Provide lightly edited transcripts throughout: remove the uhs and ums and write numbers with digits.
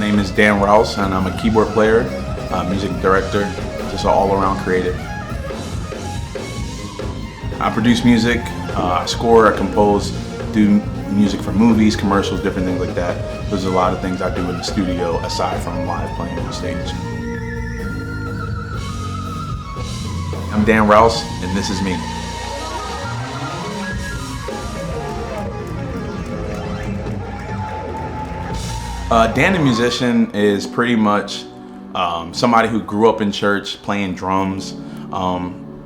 name is Dan Rouse, and I'm a keyboard player, music director, just an all-around creative. I produce music, I score, I compose, do music for movies, commercials, different things like that. There's a lot of things I do in the studio aside from live playing on stage. I'm Dan Rouse, and this is me. Dan the musician is pretty much somebody who grew up in church playing drums,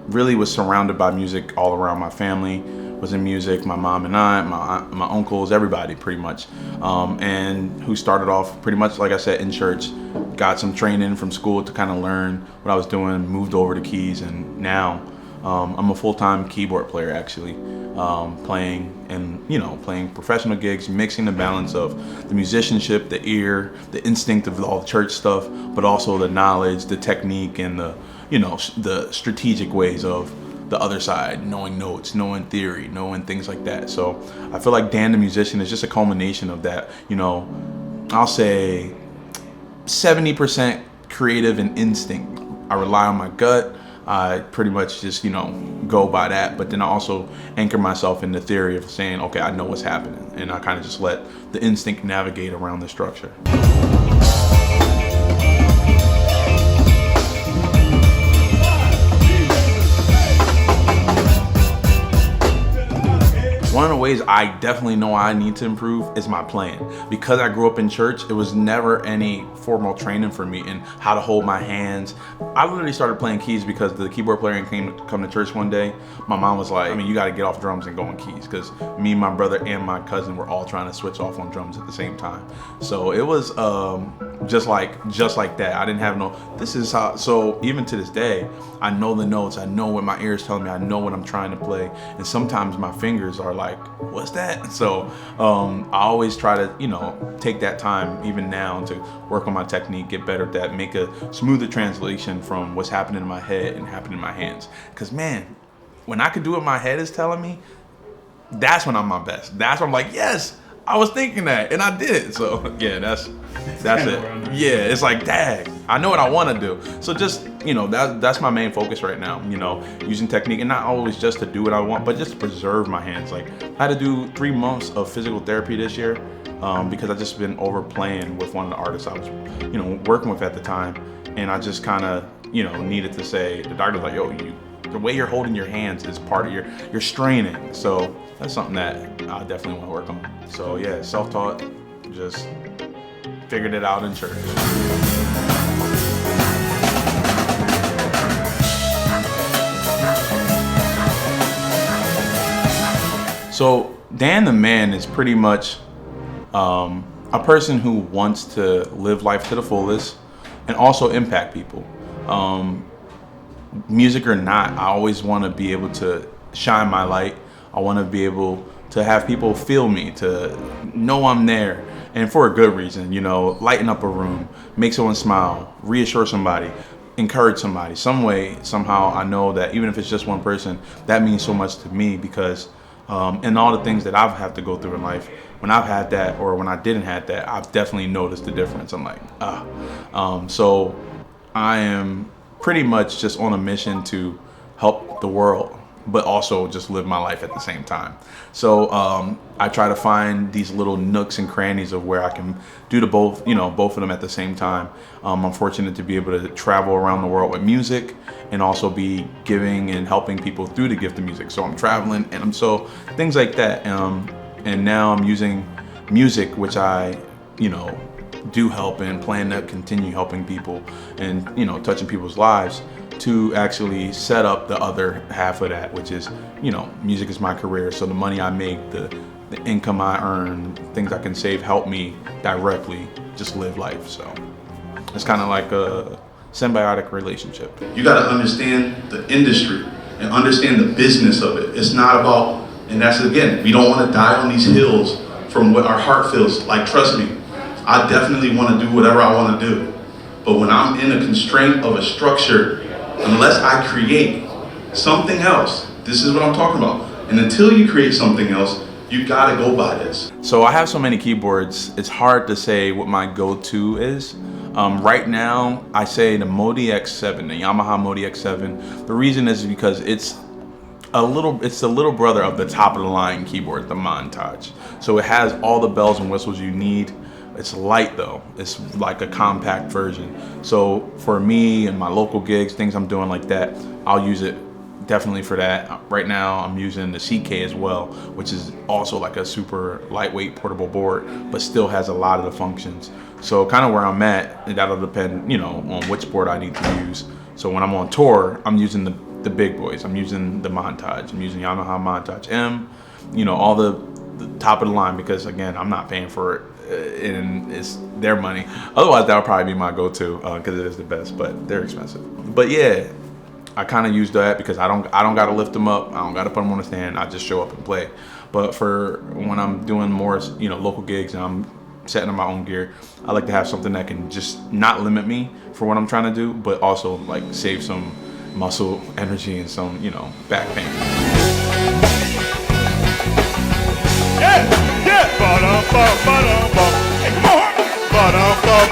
really was surrounded by music all around. My family was in music, my mom and I, my uncles, everybody pretty much, and who started off pretty much, like I said, in church, got some training from school to kind of learn what I was doing, moved over to keys, and now I'm a full-time keyboard player actually. Playing professional gigs, mixing the balance of the musicianship, the ear, the instinct of all the church stuff, but also the knowledge, the technique, and the strategic ways of the other side, knowing notes, knowing theory, knowing things like that. So I feel like Dan the musician is just a culmination of that. I'll say 70% creative and instinct. I rely on my gut. I pretty much just, go by that, but then I also anchor myself in the theory of saying, okay, I know what's happening, and I kind of just let the instinct navigate around the structure. One of the ways I definitely know I need to improve is my playing. Because I grew up in church, it was never any formal training for me in how to hold my hands. I literally started playing keys because the keyboard player came to church one day. My mom was like, you got to get off drums and go on keys, because me, my brother, and my cousin were all trying to switch off on drums at the same time. So it was just like that. I didn't have this is how, so even to this day, I know the notes, I know what my ear is telling me, I know what I'm trying to play, and sometimes my fingers are like, what's that? So I always try to, take that time even now to work on my technique, get better at that, make a smoother translation from what's happening in my head and happening in my hands. Because man, when I could do what my head is telling me, that's when I'm my best. That's when I'm like, yes, I was thinking that, and I did it. So yeah, that's it. Yeah, it's like, dang, I know what I want to do. So just, that's my main focus right now, using technique, and not always just to do what I want, but just to preserve my hands. Like, I had to do 3 months of physical therapy this year because I just been overplaying with one of the artists I was, working with at the time. And I just kind of, needed to say, the doctor's like, yo, the way you're holding your hands is part of you're straining. So that's something that I definitely want to work on. So yeah, self-taught, just figured it out in church. So Dan the man is pretty much a person who wants to live life to the fullest and also impact people. Music or not, I always want to be able to shine my light. I want to be able to have people feel me, to know I'm there, and for a good reason, lighten up a room, make someone smile, reassure somebody, encourage somebody. Some way, somehow, I know that even if it's just one person, that means so much to me, because in all the things that I've had to go through in life, when I've had that or when I didn't have that, I've definitely noticed the difference. I'm like, so I am pretty much just on a mission to help the world, but also just live my life at the same time. So I try to find these little nooks and crannies of where I can do both of them at the same time. I'm fortunate to be able to travel around the world with music and also be giving and helping people through the gift of music. So I'm traveling, and so things like that. And now I'm using music, which I, do help and plan to continue helping people and, touching people's lives, to actually set up the other half of that, which is, music is my career. So the money I make, the income I earn, things I can save, help me directly just live life. So it's kind of like a symbiotic relationship. You got to understand the industry and understand the business of it. It's not about, and that's again, we don't want to die on these hills from what our heart feels like. Trust me, I definitely want to do whatever I want to do. But when I'm in a constraint of a structure, unless I create something else, this is what I'm talking about. And until you create something else, You gotta go by this. So I have so many keyboards, it's hard to say what my go-to is. Right now, I say the Modi X7, the Yamaha Modi X7. The reason is because it's the little brother of the top of the line keyboard, the Montage. So it has all the bells and whistles you need. It's light though. It's like a compact version. So for me and my local gigs, things I'm doing like that, I'll use it definitely for that. Right now I'm using the CK as well, which is also like a super lightweight portable board, but still has a lot of the functions. So kind of where I'm at, that'll depend, on which board I need to use. So when I'm on tour, I'm using the big boys. I'm using the Montage. I'm using Yamaha Montage M, all the top of the line, because again, I'm not paying for it and it's their money. Otherwise, that would probably be my go-to because it is the best, but they're expensive. But yeah, I kind of use that because I don't got to lift them up. I don't got to put them on the stand. I just show up and play. But for when I'm doing more, local gigs and I'm setting up my own gear, I like to have something that can just not limit me for what I'm trying to do, but also like save some muscle energy and some, back pain. Yeah, yeah. Ba-dum-bum. Hey, come on. Ba-dum-bum.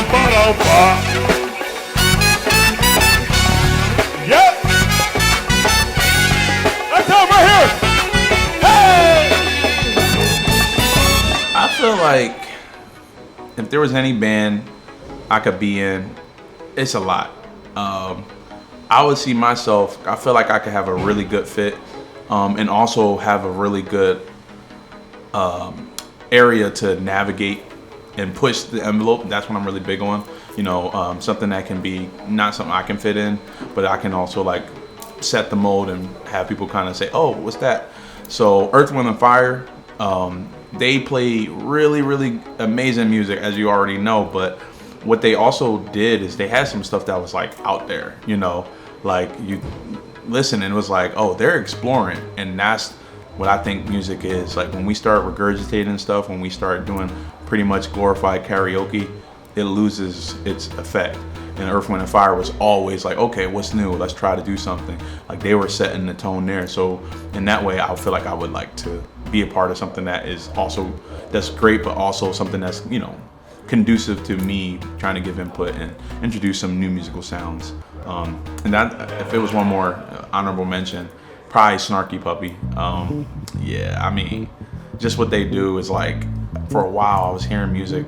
Ba-dum-bum. Yep. That's him right here. Hey! I feel like if there was any band I could be in, it's a lot. I would see myself, I feel like I could have a really good fit and also have a really good area to navigate and push the envelope. That's what I'm really big on. Something that can be not something I can fit in, but I can also like set the mold and have people kind of say, oh, what's that? So Earth, Wind and Fire, they play really, really amazing music, as you already know, but what they also did is they had some stuff that was like out there, like you listen and it was like, oh, they're exploring. And that's what I think music is. Like when we start regurgitating stuff, when we start doing pretty much glorified karaoke, it loses its effect. And Earth, Wind and Fire was always like, okay, what's new? Let's try to do something. Like they were setting the tone there. So in that way, I feel like I would like to be a part of something that is also, that's great, but also something that's, conducive to me trying to give input and introduce some new musical sounds. And that, if it was one more honorable mention, probably Snarky Puppy. Yeah, I mean, just what they do is like, for a while I was hearing music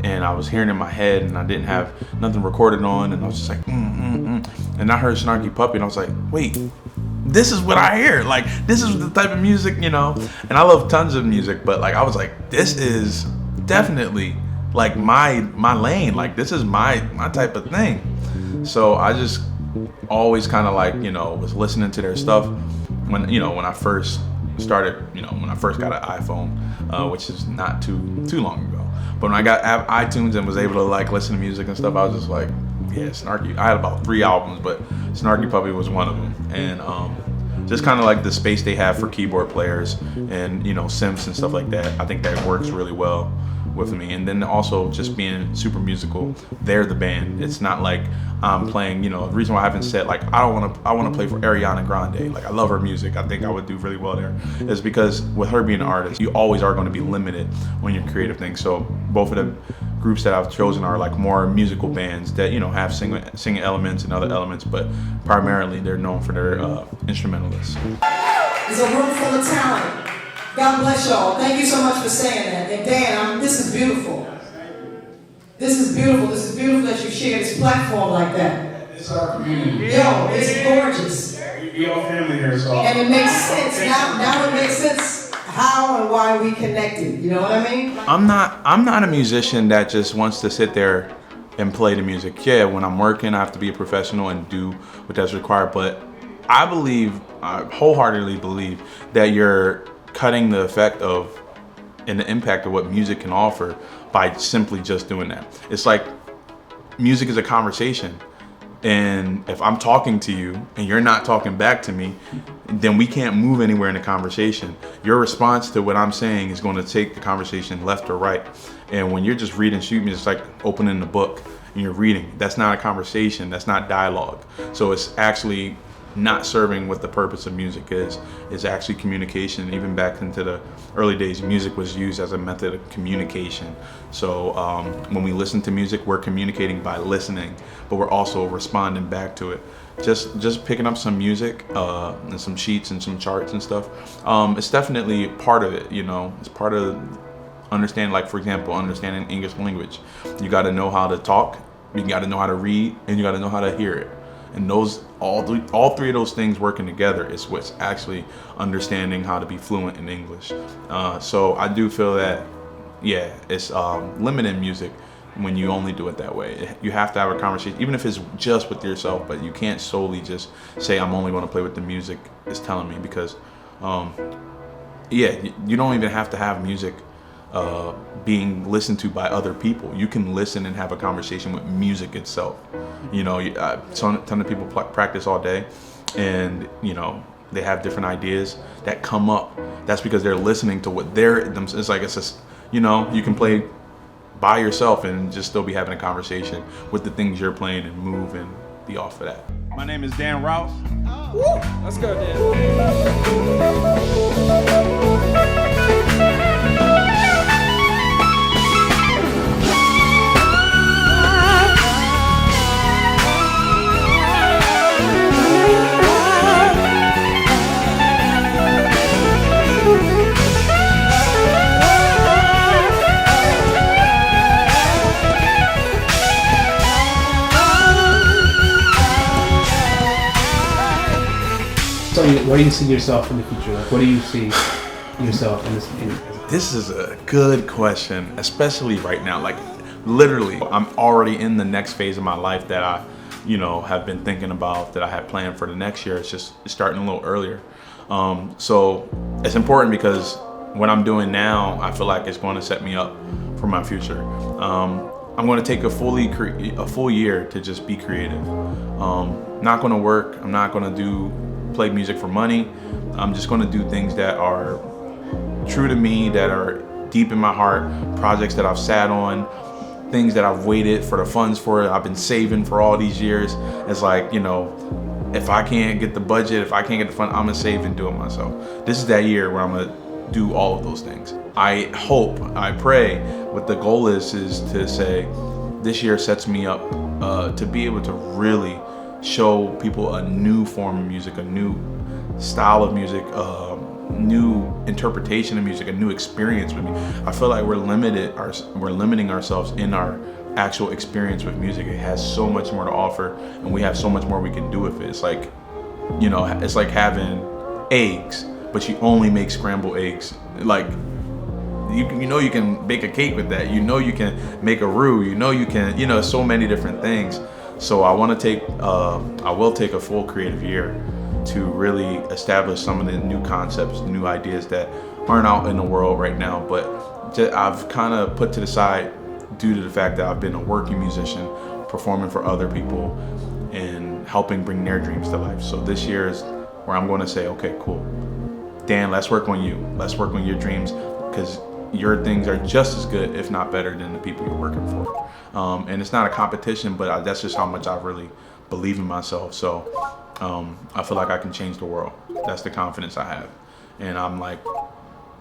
and I was hearing it in my head and I didn't have nothing recorded on, and I was just like, and I heard Snarky Puppy and I was like, wait, this is what I hear. Like, this is the type of music, and I love tons of music, but like, I was like, this is definitely like my lane. Like, this is my type of thing. So I just always kind of like, was listening to their stuff when I first started, when I first got an iPhone, which is not too long ago. But when I got iTunes and was able to like listen to music and stuff, I was just like, yeah, Snarky. I had about 3 albums, but Snarky Puppy was one of them. And just kind of like the space they have for keyboard players and synths and stuff like that. I think that works really well with me. And then also just being super musical, they're the band. It's not like I'm playing, the reason why I haven't said like I want to play for Ariana Grande. Like, I love her music. I think I would do really well there. Is because with her being an artist, you always are going to be limited when you're creative things. So both of the groups that I've chosen are like more musical bands that have singing elements and other elements, but primarily they're known for their instrumentalists. It's a room full of talent. God bless y'all. Thank you so much for saying that. And Dan, this is beautiful. This is beautiful. This is beautiful that you share this platform like that. It's our community. Yo, it's gorgeous. We all family here, so. And it makes sense. Now it makes sense how and why we connected. You know what I mean? I'm not a musician that just wants to sit there and play the music. Yeah, when I'm working, I have to be a professional and do what that's required. But I wholeheartedly believe that you're cutting the effect of and the impact of what music can offer by simply just doing that. It's like music is a conversation, and if I'm talking to you and you're not talking back to me, then we can't move anywhere in the conversation. Your response to what I'm saying is going to take the conversation left or right. And when you're just reading sheet music, it's like opening the book and you're reading. That's not a conversation. That's not dialogue. So it's actually not serving what the purpose of music is actually communication. Even back into the early days, music was used as a method of communication. So when we listen to music, we're communicating by listening, but we're also responding back to it. Just picking up some music and some sheets and some charts and stuff, it's definitely part of it, you know. It's part of understanding, like for example, understanding English language. You got to know how to talk, you got to know how to read, and you got to know how to hear it. And those all three of those things working together is what's actually understanding how to be fluent in English. So I do feel that, yeah, it's limiting music when you only do it that way. You have to have a conversation, even if it's just with yourself, but you can't solely just say, I'm only going to play with the music is telling me, because yeah, you don't even have to have music being listened to by other people. You can listen and have a conversation with music itself. You know, a ton of people practice all day, and you know, they have different ideas that come up. That's because they're listening to what it's like, it's just, you know, you can play by yourself and just still be having a conversation with the things you're playing and move and be off of that. My name is Dan Rouse. Woo! Let's go, Dan. So where do you see yourself in the future? Like, what do you see yourself in this? This is a good question, especially right now. Like, literally, I'm already in the next phase of my life that I, you know, have been thinking about, that I had planned for the next year. It's just starting a little earlier. So it's important because what I'm doing now, I feel like it's going to set me up for my future. I'm going to take a full year to just be creative. Not going to work. I'm not going to play music for money. I'm just going to do things that are true to me, that are deep in my heart, projects that I've sat on, things that I've waited for the funds for. I've been saving for all these years. It's like, you know, if I can't get the budget, if I can't get the fund, I'm gonna save and do it myself. This is that year where I'm gonna do all of those things. I hope, I pray, what the goal is to say, this year sets me up to be able to really show people a new form of music, a new style of music, new interpretation of music, a new experience with me. I feel like we're limiting ourselves in our actual experience with music. It has so much more to offer, and we have so much more we can do with it. It's like, you know, it's like having eggs, but you only make scrambled eggs. Like, you know, you can bake a cake with that. You know, you can make a roux. You know, you can, you know, so many different things. So I will take a full creative year to really establish some of the new concepts, new ideas that aren't out in the world right now, but I've kind of put to the side due to the fact that I've been a working musician, performing for other people and helping bring their dreams to life. So this year is where I'm going to say, okay, cool, Dan, let's work on you. Let's work on your dreams, because your things are just as good, if not better, than the people you're working for. And it's not a competition, but that's just how much I really believe in myself. So I feel like I can change the world. That's the confidence I have. And I'm like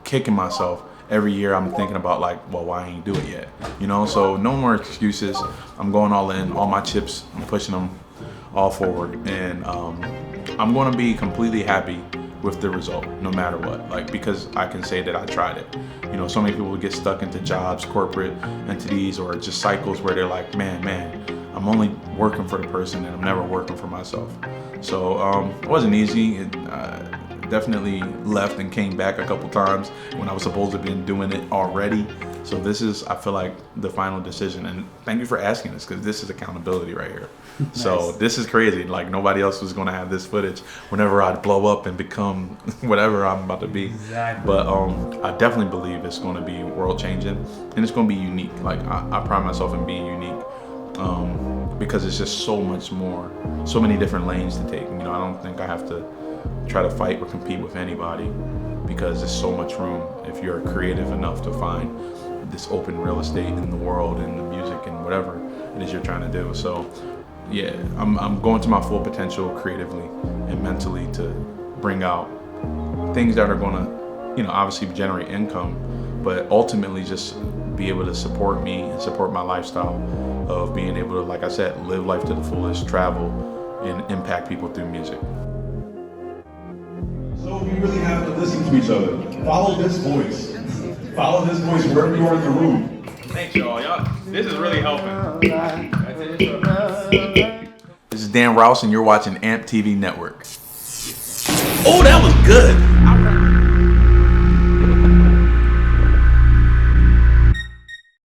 kicking myself every year. I'm thinking about like, well, why I ain't do it yet? You know, so no more excuses. I'm going all in, all my chips, I'm pushing them all forward. And I'm going to be completely happy with the result, no matter what, like, because I can say that I tried it. You know, so many people get stuck into jobs, corporate entities, or just cycles where they're like, man, I'm only working for the person and I'm never working for myself. So it wasn't easy. It definitely left and came back a couple times when I was supposed to have been doing it already. So this is, I feel like, the final decision. And thank you for asking this, because this is accountability right here. Nice. So this is crazy. Like, nobody else was going to have this footage whenever I blow up and become whatever I'm about to be. Exactly. But I definitely believe it's going to be world changing, and it's going to be unique. Like, I pride myself in being unique, because it's just so much more, so many different lanes to take. You know, I don't think I have to try to fight or compete with anybody, because there's so much room if you're creative enough to find this open real estate in the world, in the music, and whatever it is you're trying to do. So yeah, I'm going to my full potential creatively and mentally to bring out things that are gonna, obviously generate income, but ultimately just be able to support me and support my lifestyle of being able to, like I said, live life to the fullest, travel, and impact people through music. So we really have to listen to each other. Follow this voice. Follow this voice wherever you are in the room. Thanks, y'all. This is really helping. This is Dan Rouse, and you're watching AMP TV Network. Oh, that was good.